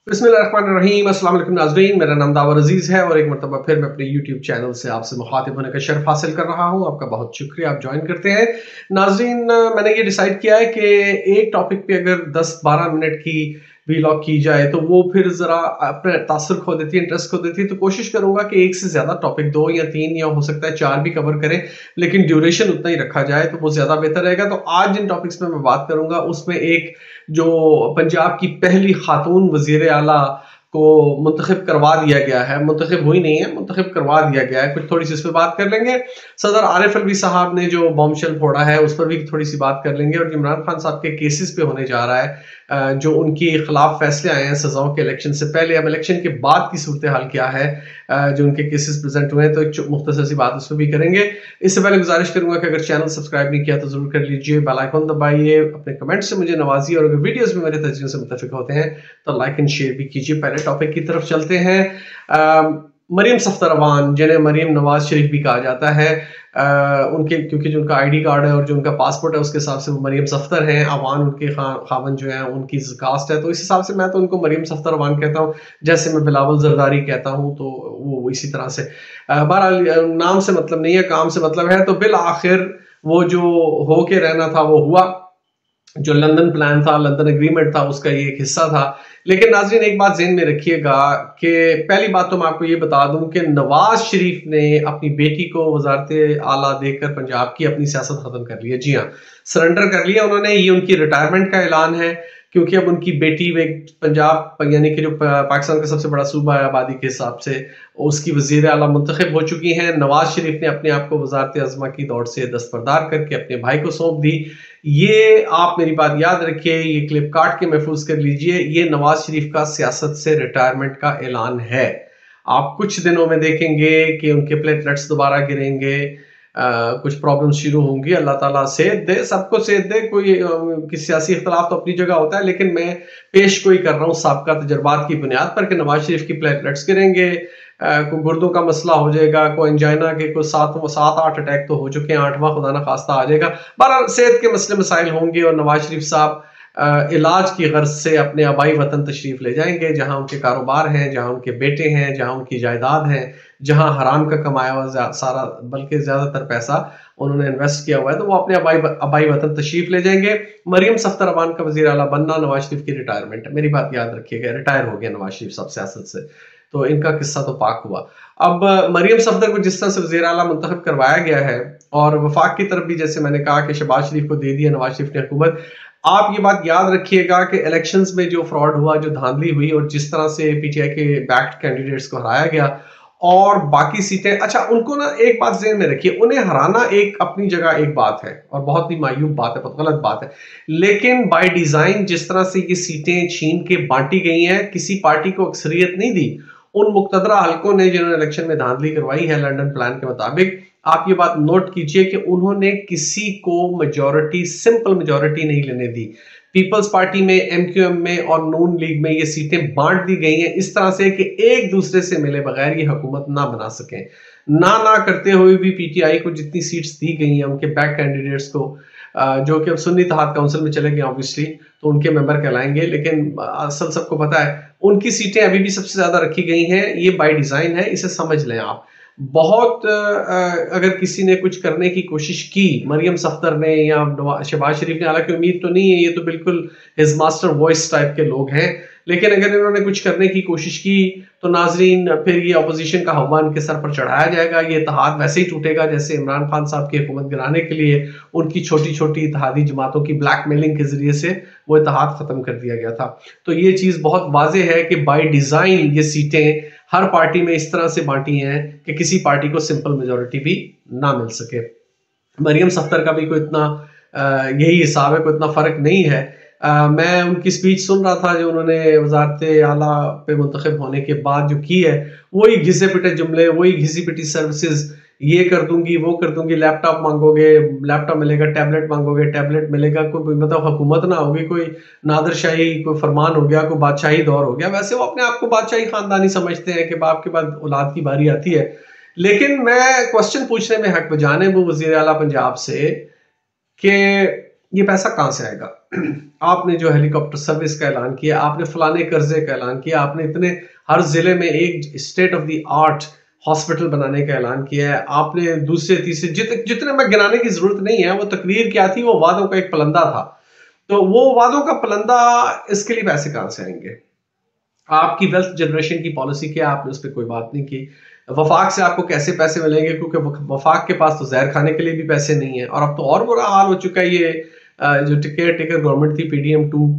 बिस्मिल्लाहिर्रहमानिर्रहीम। अस्सलाम वालेकुम नाज़रीन, मेरा नाम दावर अजीज़ है और एक मरतबा फिर मैं अपने यूट्यूब चैनल से आपसे मुखातिब होने का शर्फ हासिल कर रहा हूँ। आपका बहुत शुक्रिया, आप ज्वाइन करते हैं। नाज़रीन, मैंने ये डिसाइड किया है कि एक टॉपिक पे अगर 10-12 मिनट की वीलॉग की जाए तो वो फिर ज़रा अपने तासुर खो देती है, इंटरेस्ट खो देती है। तो कोशिश करूँगा कि एक से ज़्यादा टॉपिक 2 या 3 या हो सकता है 4 भी कवर करें, लेकिन ड्यूरेशन उतना ही रखा जाए तो वो ज़्यादा बेहतर रहेगा। तो आज जिन टॉपिक्स में मैं बात करूँगा उसमें एक जो पंजाब की पहली खातून वज़ीर आला को मुंतखब करवा दिया गया है, मुंतखब हुई नहीं है, मुंतखब करवा दिया गया है, कुछ थोड़ी सी इस पर बात कर लेंगे। सदर आरिफ अलवी साहब ने जो बॉम्बशेल फोड़ा है उस पर भी थोड़ी सी बात कर लेंगे, और इमरान खान साहब के केसेस पे होने जा रहा है, जो उनके खिलाफ फैसले आए हैं सजाओं के इलेक्शन से पहले, अब इलेक्शन के बाद की सूरत हाल क्या है, जो उनके केसेस प्रेजेंट हुए हैं, तो एक मुख्तसर सी बात उस पर भी करेंगे। इससे पहले गुजारिश करूंगा कि अगर चैनल सब्सक्राइब नहीं किया तो जरूर कर लीजिए, बेल आइकन दबाइए, अपने कमेंट से मुझे नवाजिए, और अगर वीडियोस में मेरे तजर्बे से मुतफिक होते हैं तो लाइक एंड शेयर भी कीजिए। पहले टॉपिक की तरफ चलते हैं। मरियम सफ्दर अवान, जिन्हें मरियम नवाज शरीफ भी कहा जाता है, उनके क्योंकि जो उनका आईडी कार्ड है और जो उनका पासपोर्ट है उसके हिसाब से वो मरियम सफ्दर हैं। अवान उनके खावन जो है उनकी कास्ट है, तो इस हिसाब से मैं तो उनको मरियम सफ्दर अवान कहता हूँ, जैसे मैं बिलावल जरदारी कहता हूँ, तो वो इसी तरह से। बहरहाल नाम से मतलब नहीं है, काम से मतलब है। तो बिल आखिर वो जो हो के रहना था वो हुआ, जो लंदन प्लान था, लंदन एग्रीमेंट था, उसका ये एक हिस्सा था। लेकिन नाज़रीन एक बात ज़हन में रखिएगा कि पहली बात तो मैं आपको ये बता दूं कि नवाज शरीफ ने अपनी बेटी को वजारत आला देकर पंजाब की अपनी सियासत खत्म कर ली है। जी हाँ, सरेंडर कर लिया उन्होंने। ये उनकी रिटायरमेंट का ऐलान है, क्योंकि अब उनकी बेटी पंजाब यानी कि जो पाकिस्तान का सबसे बड़ा सूबा है आबादी के हिसाब से, उसकी वजीर आला मुंतखब हो चुकी हैं। नवाज शरीफ ने अपने आप को वजारत अज़मा की दौड़ से दस्तबरदार करके अपने भाई को सौंप दी। ये आप मेरी बात याद रखिए, ये क्लिप काट के महफूज कर लीजिए। ये नवाज शरीफ का सियासत से रिटायरमेंट का ऐलान है। आप कुछ दिनों में देखेंगे कि उनके प्लेटलेट्स दोबारा गिरेंगे, कुछ प्रॉब्लम्स शुरू होंगी। अल्लाह ताला सेहत दे, सबको सेहत दे। कोई किसी सियासी इख्तलाफ तो अपनी जगह होता है, लेकिन मैं पेश कोई कर रहा हूँ साबिका तजर्बात की बुनियाद पर कि नवाज शरीफ की प्लेटलेट्स गिरेंगे, कोई गुर्दों का मसला हो जाएगा, कोई एंजाइना के कोई 7-8 अटैक तो हो चुके हैं, 8वां खुदा ना खास्ता आ जाएगा। बहरहाल सेहत के मसले मसाइल होंगे और नवाज शरीफ साहब इलाज की गर्ज से अपने आबाई वतन तशरीफ ले जाएंगे, जहां उनके कारोबार हैं, जहां उनके बेटे हैं, जहां उनकी जायदाद है, जहां हराम का कमाया हुआ सारा बल्कि ज्यादातर पैसा उन्होंने इन्वेस्ट किया हुआ है, तो वो अपने आबाई वतन तशरीफ ले जाएंगे। मरियम सफ्दर अवान का वजीर आला बनना नवाज शरीफ की रिटायरमेंट है। मेरी बात याद रखिएगा, रिटायर हो गया नवाज शरीफ साहब सियासत से, तो इनका किस्सा तो पाक हुआ। अब मरियम सफदर को जिस तरह से वज़ीर आला मुंतखब करवाया गया है, और वफाक की तरफ भी जैसे मैंने कहा कि शहबाज शरीफ को दे दिया नवाज शरीफ ने हुकूमत। आप ये बात याद रखिएगा कि इलेक्शंस में जो फ्रॉड हुआ, जो धांधली हुई, और जिस तरह से पीटीआई के बैक्ड कैंडिडेट्स को हराया गया और बाकी सीटें, अच्छा उनको ना एक बात ज़हन में रखिए, उन्हें हराना एक अपनी जगह एक बात है और बहुत ही मायूब बात है, बहुत गलत बात है, लेकिन बाय डिजाइन जिस तरह से ये सीटें छीन के बांटी गई हैं, किसी पार्टी को अक्सरियत नहीं दी उन मुक्तदरा हलकों ने जिन्होंने इलेक्शन में धांधली करवाई है लंदन प्लान के मुताबिक। आप ये बात नोट कीजिए कि उन्होंने किसी को मेजॉरिटी, सिंपल मेजॉरिटी नहीं लेने दी। पीपल्स पार्टी में, एमक्यूएम में और नून लीग में ये सीटें बांट दी गई हैं इस तरह से कि एक दूसरे से मिले बगैर ये हुकूमत ना बना सकें। ना करते हुए भी पीटीआई को जितनी सीट्स दी गई हैं उनके बैक कैंडिडेट्स को, जो कि अब सुन्नी इत्तेहाद काउंसिल में चले गए ऑब्वियसली, तो उनके मेंबर कहलाएंगे, लेकिन असल सबको पता है उनकी सीटें अभी भी सबसे ज्यादा रखी गई हैं। ये बाय डिजाइन है, इसे समझ लें आप। बहुत अगर किसी ने कुछ करने की कोशिश की, मरियम सफ्दर ने या शहबाज शरीफ ने, हालांकि उम्मीद तो नहीं है, ये तो बिल्कुल हिज मास्टर वॉइस टाइप के लोग हैं, लेकिन अगर इन्होंने कुछ करने की कोशिश की तो नाजरीन फिर ये अपोजिशन का हवा इनके सर पर चढ़ाया जाएगा। ये इत्तेहाद वैसे ही टूटेगा जैसे इमरान खान साहब की हुकूमत गिराने के लिए उनकी छोटी छोटी इत्तेहादी जमातों की ब्लैकमेलिंग के जरिए से वो इत्तेहाद खत्म कर दिया गया था। तो ये चीज बहुत वाजे है कि बाय डिजाइन ये सीटें हर पार्टी में इस तरह से बांटी हैं कि किसी पार्टी को सिंपल मेजोरिटी भी ना मिल सके। मरियम सफ्दर का भी कोई इतना यही हिसाब है, कोई इतना फर्क नहीं है। मैं उनकी स्पीच सुन रहा था जो उन्होंने वजारत आला पे मुंतखब होने के बाद जो की है, वही घिसे पिटे जुमले, वही घिसी पिटी सर्विसेज, ये कर दूंगी, वो कर दूंगी, लैपटॉप मांगोगे लैपटॉप मिलेगा, टैबलेट मांगोगे टैबलेट मिलेगा, कोई मतलब हुकूमत ना होगी, कोई नादरशाही कोई फरमान हो गया, कोई बादशाही दौर हो गया। वैसे वो अपने आप को बादशाही खानदानी समझते हैं कि बाप के बाद औलाद की बारी आती है। लेकिन मैं क्वेश्चन पूछने में हक बजाने वो वजीर आला पंजाब से कि ये पैसा कहाँ से आएगा? आपने जो हेलीकॉप्टर सर्विस का ऐलान किया, आपने फलाने कर्जे का ऐलान किया, आपने इतने हर जिले में एक state of the art hospital बनाने का ऐलान किया है, आपने दूसरे तीसरे जितने में गिनाने की जरूरत नहीं है। वो तकरीर क्या थी? वो वादों का एक पलंदा था। तो वो वादों का पलंदा, इसके लिए पैसे कहाँ से आएंगे? आपकी वेल्थ जनरेशन की पॉलिसी क्या, आपने उस पर कोई बात नहीं की। वफाक से आपको कैसे पैसे मिलेंगे? क्योंकि वफाक के पास तो जहर खाने के लिए भी पैसे नहीं है। और अब तो और बुरा हाल हो चुका है। ये जो टिकट टेकर गवर्नमेंट थी PDM2,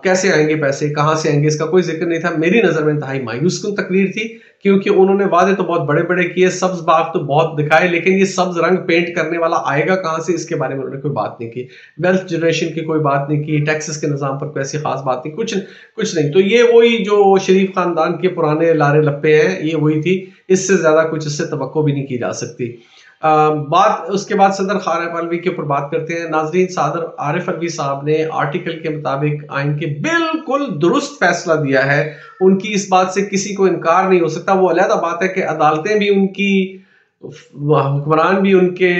कैसे आएंगे पैसे, कहाँ से आएंगे, इसका कोई जिक्र नहीं था। मेरी नज़र में इंतहाई मायूस कुन तकरीर थी, क्योंकि उन्होंने वादे तो बहुत बड़े बड़े किए, सब्ज बाग तो बहुत दिखाए, लेकिन ये सब्ज रंग पेंट करने वाला आएगा कहाँ से, इसके बारे में उन्होंने कोई बात नहीं की। वेल्थ जनरेशन की कोई बात नहीं की, टैक्सेस के निज़ाम पर कोई ऐसी खास बात नहीं, कुछ नहीं। तो ये वही जो शरीफ खानदान के पुराने लारे लप्पे हैं, ये वही थी। इससे ज़्यादा कुछ इससे तवक्को भी नहीं की जा सकती। बात उसके बाद सदर आरिफ अलवी के ऊपर बात करते हैं। नाजरीन, सदर आरिफ अलवी साहब ने आर्टिकल के मुताबिक आइन के बिल्कुल दुरुस्त फैसला दिया है। उनकी इस बात से किसी को इनकार नहीं हो सकता। वो अलहदा बात है कि अदालतें भी उनकी, हुक्मरान भी उनके,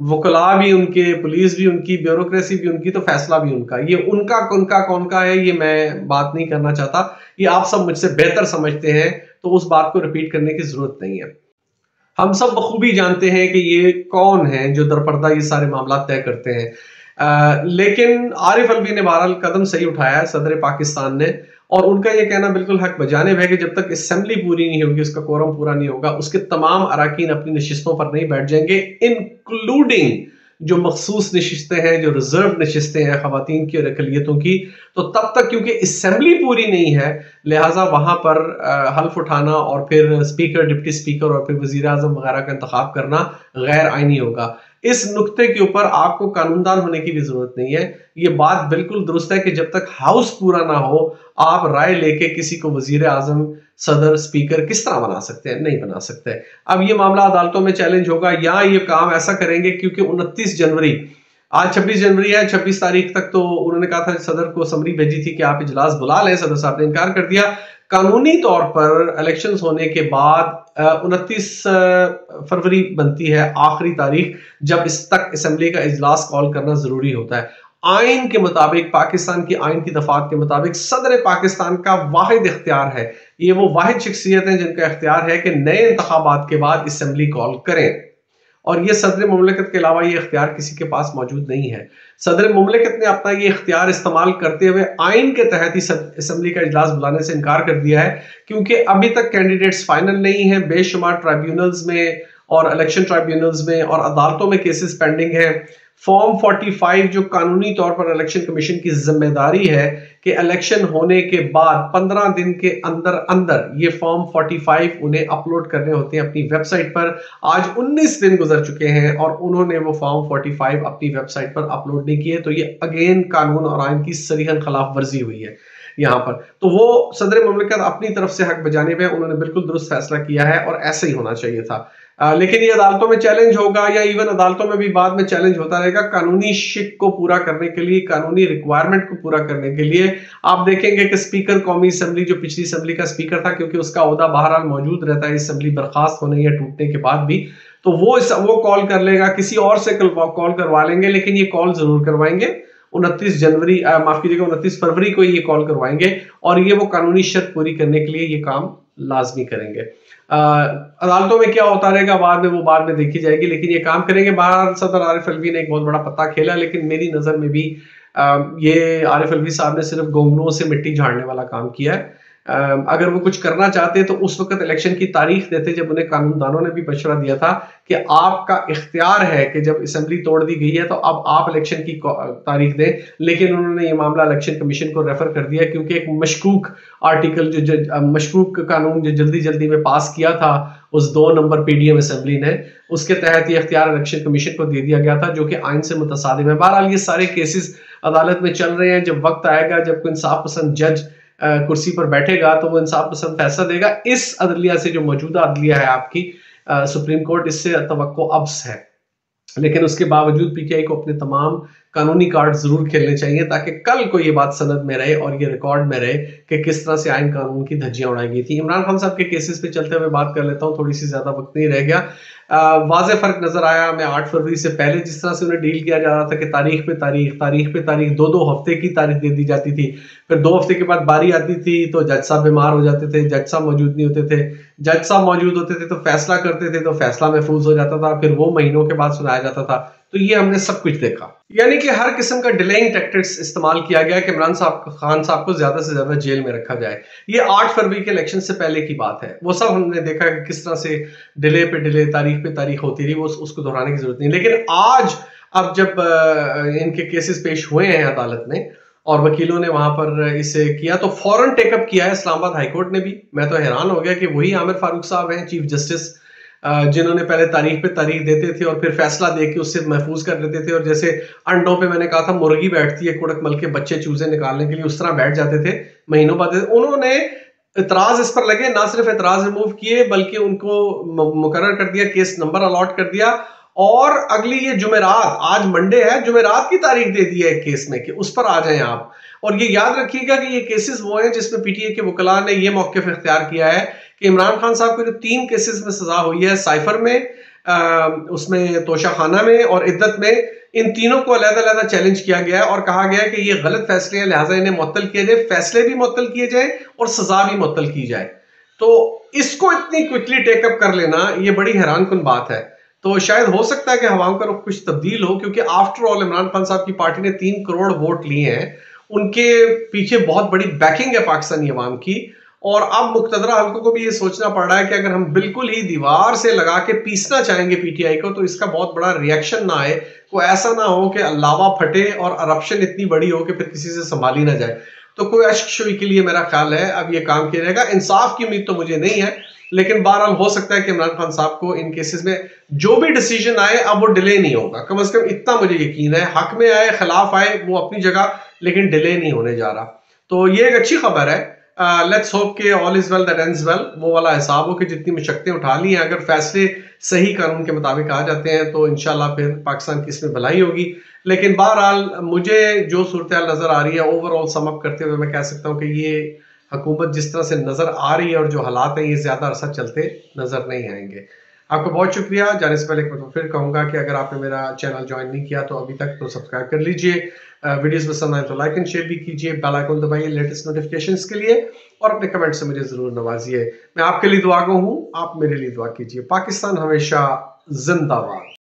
वकला भी उनके, पुलिस भी उनकी, ब्यूरोक्रेसी भी उनकी, तो फैसला भी उनका। ये उनका कौन का है, ये मैं बात नहीं करना चाहता। ये आप सब मुझसे बेहतर समझते हैं, तो उस बात को रिपीट करने की जरूरत नहीं है। हम सब बखूबी जानते हैं कि ये कौन है जो दरपर्दा ये सारे मामला तय करते हैं। लेकिन आरिफ अलवी ने बहरहाल कदम सही उठाया है, सदर पाकिस्तान ने। और उनका ये कहना बिल्कुल हक बजानिब है कि जब तक असेंबली पूरी नहीं होगी, उसका कोरम पूरा नहीं होगा, उसके तमाम अराकीन अपनी नशिस्तों पर नहीं बैठ जाएंगे, इंक्लूडिंग जो मखसूस नशिस्तें हैं, जो रिजर्व नशिस्तें हैं खवातीन की और अकलियतों की। तो तब तक, क्योंकि असेंबली पूरी नहीं है, लिहाजा वहां पर हल्फ उठाना और फिर स्पीकर, डिप्टी स्पीकर और फिर वजीर आजम वगैरह का इंतखाब करना गैर आइनी होगा। इस नुक्ते के ऊपर आपको कानूनदान होने की भी जरूरत नहीं है। ये बात बिल्कुल दुरुस्त है कि जब तक हाउस पूरा ना हो, आप राय लेके किसी को वजीर आजम, सदर, स्पीकर किस तरह बना सकते हैं? नहीं बना सकते। अब ये मामला अदालतों में चैलेंज होगा, या ये काम ऐसा करेंगे, क्योंकि 29 जनवरी, आज 26 जनवरी है, 26 तारीख तक तो उन्होंने कहा था, सदर को समरी भेजी थी कि आप इजलास बुला लें। सदर साहब ने इनकार कर दिया। कानूनी तौर पर इलेक्शंस होने के बाद 29 फरवरी बनती है आखिरी तारीख, जब इस तक असेंबली का इजलास कॉल करना जरूरी होता है। आइन के मुताबिक, पाकिस्तान की आइन की दफात के मुताबिक, सदर पाकिस्तान का वाहिद इख्तियार है, ये वो वाहिद शख्सियत है जिनका इख्तियार है कि नए इंतखाबात के बाद असेंबली कॉल करें। और ये सदर मुमलिकत के अलावा ये इख्तियार किसी के पास मौजूद नहीं है। सदर मुमलिकत ने अपना ये इख्तियार इस्तेमाल करते हुए आइन के तहत ही असेंबली का इजलास बुलाने से इनकार कर दिया है, क्योंकि अभी तक कैंडिडेट्स फाइनल नहीं है। बेशुमार ट्राइब्यूनल्स में और इलेक्शन ट्राइब्यूनल्स में और अदालतों में केसेस पेंडिंग है। फॉर्म 45 जो कानूनी तौर पर इलेक्शन कमीशन की जिम्मेदारी है कि इलेक्शन होने के बाद 15 दिन के अंदर अंदर ये फॉर्म 45 उन्हें अपलोड करने होते हैं अपनी वेबसाइट पर। आज 19 दिन गुजर चुके हैं और उन्होंने वो फॉर्म 45 अपनी वेबसाइट पर अपलोड नहीं किए। तो ये अगेन कानून और आइन की सरीहन खिलाफ वर्जी हुई है यहाँ पर। तो वो सदर मुमलिकत अपनी तरफ से हक बजानिब है, उन्होंने बिल्कुल दुरुस्त फैसला किया है और ऐसे ही होना चाहिए था। लेकिन ये अदालतों में चैलेंज होगा, या इवन अदालतों में भी बाद में चैलेंज होता रहेगा, कानूनी शिक को पूरा करने के लिए, कानूनी रिक्वायरमेंट को पूरा करने के लिए। आप देखेंगे कि स्पीकर कौमी असेंबली, जो पिछली असेंबली का स्पीकर था, क्योंकि उसका ओहदा बहरहाल मौजूद रहता है असेंबली बर्खास्त होने या टूटने के बाद भी, तो वो कॉल कर लेगा, किसी और से कॉल करवा लेंगे, लेकिन ये कॉल जरूर करवाएंगे। 29 जनवरी, माफ कीजिएगा, 29 फरवरी को ये कॉल करवाएंगे और ये वो कानूनी शर्त पूरी करने के लिए ये काम लाजमी करेंगे। अदालतों में क्या होता रहेगा बाद में, वो बाद में देखी जाएगी, लेकिन ये काम करेंगे। बाहर सदर आरिफ अलवी ने एक बहुत बड़ा पत्ता खेला, लेकिन मेरी नजर में भी ये आरिफ अलवी साहब ने सिर्फ गोंगनुओं से मिट्टी झाड़ने वाला काम किया है। अगर वो कुछ करना चाहते तो उस वक्त इलेक्शन की तारीख देते, जब उन्हें कानूनदानों ने भी मशवरा दिया था कि आपका इख्तियार है कि जब असेंबली तोड़ दी गई है तो अब आप इलेक्शन की तारीख दें। लेकिन उन्होंने ये मामला इलेक्शन कमीशन को रेफर कर दिया, क्योंकि एक मशकूक आर्टिकल, जो मशकूक कानून जो जल्दी जल्दी में पास किया था उस 2 नंबर PDM असेंबली ने, उसके तहत ये इख्तियार इलेक्शन कमीशन को दे दिया गया था, जो कि आइन से मुतसादिम है। बहरहाल ये सारे केसेस अदालत में चल रहे हैं। जब वक्त आएगा, जब कोई इंसाफ पसंद जज कुर्सी पर बैठेगा, तो वो इंसाफ पसंद फैसला देगा। इस अदलिया से, जो मौजूदा अदलिया है आपकी सुप्रीम कोर्ट, इससे तवक्को अब्स है। लेकिन उसके बावजूद PTI को अपने तमाम कानूनी कार्ड जरूर खेलने चाहिए ताकि कल को ये बात सनद में रहे और ये रिकॉर्ड में रहे कि किस तरह से आइन कानून की धज्जियां उड़ाई गई थी। इमरान खान साहब के केसेस पे चलते हुए बात कर लेता हूँ, थोड़ी सी ज्यादा वक्त नहीं रह गया। वाज़ेह फर्क नजर आया मैं 8 फरवरी से पहले जिस तरह से उन्हें डील किया जा रहा था कि तारीख पे तारीख 2-2 हफ्ते की तारीख दे दी जाती थी, फिर 2 हफ्ते के बाद बारी आती थी तो जज साहब बीमार हो जाते थे, जज साहब मौजूद नहीं होते थे, जज साहब मौजूद होते थे तो फैसला करते थे तो फैसला महफूज हो जाता था, फिर वो महीनों के बाद सुनाया जाता था। तो ये हमने सब कुछ देखा, यानी कि हर किस्म का डिलेइंग टैक्टिक्स इस्तेमाल किया गया कि इमरान साहब खान साहब को ज्यादा से ज्यादा जेल में रखा जाए। ये 8 फरवरी के इलेक्शन से पहले की बात है, वो सब हमने देखा कि किस तरह से डिले पे डिले तारीख पे तारीख होती रही, वो उसको दोहराने की जरूरत नहीं। लेकिन आज अब जब इनके केसेस पेश हुए हैं अदालत में और वकीलों ने वहां पर इसे किया तो फौरन टेकअप किया है इस्लामाबाद हाईकोर्ट ने भी। मैं तो हैरान हो गया कि वही आमिर फारूक साहब हैं चीफ जस्टिस, जिन्होंने पहले तारीख पे तारीख देते थे और फिर फैसला दे के उससे महफूज कर लेते थे, और जैसे अंडों पे मैंने कहा था मुर्गी बैठती है कुड़क मल के बच्चे चूजे निकालने के लिए, उस तरह बैठ जाते थे महीनों बाद। उन्होंने इतराज इस पर लगे, ना सिर्फ इतराज रिमूव किए बल्कि उनको मुकर्रर कर दिया, केस नंबर अलॉट कर दिया, और अगली ये जुमेरात, आज मंडे है, जुमेरात की तारीख दे दी है केस में कि उस पर आ जाएं आप। और ये याद रखिएगा कि ये केसेस वो हैं जिसमें पीटीए के वकला ने ये मौक़िफ़ इख्तियार किया है कि इमरान खान साहब को जो 3 केसेस में सजा हुई है, साइफर में, उसमें तोशाखाना में और इद्दत में, इन तीनों को अलग-अलग चैलेंज किया गया है और कहा गया है कि ये गलत फैसले हैं, लिहाजा इन्हें मुअत्तल किया जाए, फैसले भी मुअत्तल किए जाए और सजा भी मुअत्तल की जाए। तो इसको इतनी क्विकली टेकअप कर लेना ये बड़ी हैरानकुन बात है। तो शायद हो सकता है कि हवाओं का रुख कुछ तब्दील हो, क्योंकि आफ्टर ऑल इमरान खान साहब की पार्टी ने 3 करोड़ वोट लिए हैं, उनके पीछे बहुत बड़ी बैकिंग है पाकिस्तानी अवाम की। और अब मुक्तदरा हल्कों को भी ये सोचना पड़ रहा है कि अगर हम बिल्कुल ही दीवार से लगा के पीसना चाहेंगे पीटीआई को तो इसका बहुत बड़ा रिएक्शन ना आए, कोई ऐसा ना हो कि लावा फटे और अरप्शन इतनी बड़ी हो कि फिर किसी से संभाली ना जाए। तो कोई अश्क के लिए मेरा ख्याल है अब ये काम किया जाएगा। इंसाफ की उम्मीद तो मुझे नहीं है, लेकिन बहरहाल हो सकता है कि इमरान खान साहब को इन केसेस में जो भी डिसीजन आए अब वो डिले नहीं होगा, कम से कम इतना मुझे यकीन है। हक में आए खिलाफ आए वो अपनी जगह, लेकिन डिले नहीं होने जा रहा। तो ये एक अच्छी खबर है। लेट्स होप के all is well that ends well, वो वाला हिसाब हो कि जितनी मशक्कतें उठा ली हैं अगर फैसले सही कानून के मुताबिक आ जाते हैं तो इंशाल्लाह फिर पाकिस्तान की इसमें भलाई होगी। लेकिन बहरहाल मुझे जो सूरत नजर आ रही है ओवरऑल सम अप करते हुए मैं कह सकता हूँ कि ये हुकूमत जिस तरह से नजर आ रही है और जो हालात हैं ये ज्यादा अरसा चलते नजर नहीं आएंगे। आपको बहुत शुक्रिया। जाने से पहले एक बार फिर कहूंगा कि अगर आपने मेरा चैनल ज्वाइन नहीं किया तो अभी तक तो सब्सक्राइब कर लीजिए, वीडियोस पसंद आए तो लाइक एंड शेयर भी कीजिए, बेल आइकन दबाइए लेटेस्ट नोटिफिकेशंस के लिए, और अपने कमेंट से मुझे जरूर नवाजिए। मैं आपके लिए दुआ गो हूँ, आप मेरे लिए दुआ कीजिए। पाकिस्तान हमेशा जिंदाबाद।